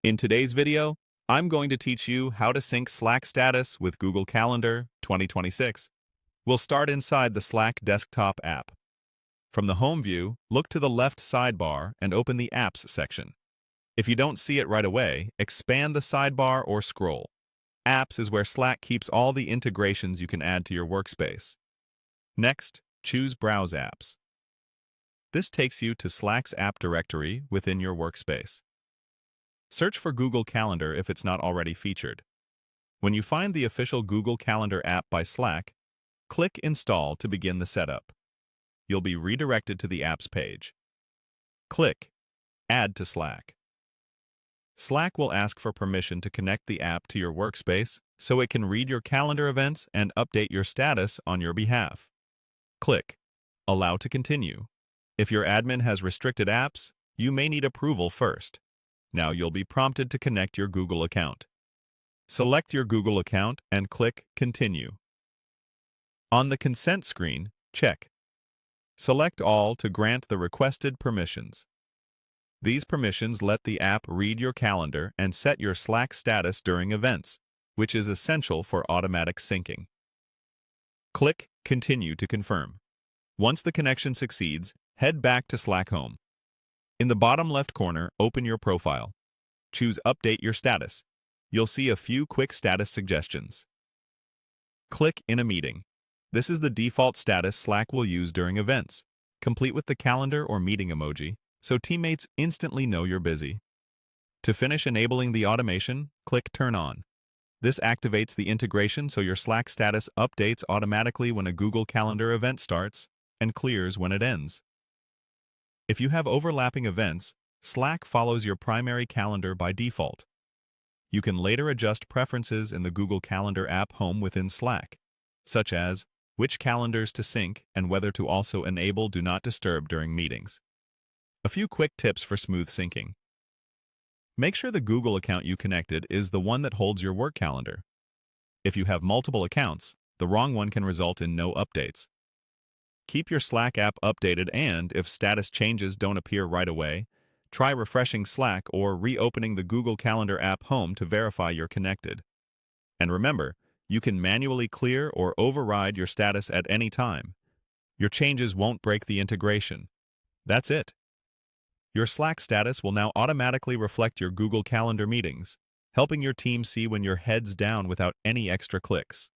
In today's video, I'm going to teach you how to sync Slack status with Google Calendar 2026. We'll start inside the Slack desktop app. From the home view, look to the left sidebar and open the Apps section. If you don't see it right away, expand the sidebar or scroll. Apps is where Slack keeps all the integrations you can add to your workspace. Next, choose Browse Apps. This takes you to Slack's app directory within your workspace. Search for Google Calendar if it's not already featured. When you find the official Google Calendar app by Slack, click Install to begin the setup. You'll be redirected to the apps page. Click Add to Slack. Slack will ask for permission to connect the app to your workspace so it can read your calendar events and update your status on your behalf. Click Allow to continue. If your admin has restricted apps, you may need approval first. Now you'll be prompted to connect your Google account. Select your Google account and click Continue. On the consent screen, check. Select All to grant the requested permissions. These permissions let the app read your calendar and set your Slack status during events, which is essential for automatic syncing. Click Continue to confirm. Once the connection succeeds, head back to Slack Home. In the bottom left corner, open your profile. Choose Update your status. You'll see a few quick status suggestions. Click In a meeting. This is the default status Slack will use during events, complete with the calendar or meeting emoji, so teammates instantly know you're busy. To finish enabling the automation, click Turn On. This activates the integration so your Slack status updates automatically when a Google Calendar event starts and clears when it ends. If you have overlapping events, Slack follows your primary calendar by default. You can later adjust preferences in the Google Calendar app home within Slack, such as which calendars to sync and whether to also enable Do Not Disturb during meetings. A few quick tips for smooth syncing. Make sure the Google account you connected is the one that holds your work calendar. If you have multiple accounts, the wrong one can result in no updates. Keep your Slack app updated and, if status changes don't appear right away, try refreshing Slack or reopening the Google Calendar app home to verify you're connected. And remember, you can manually clear or override your status at any time. Your changes won't break the integration. That's it. Your Slack status will now automatically reflect your Google Calendar meetings, helping your team see when you're heads down without any extra clicks.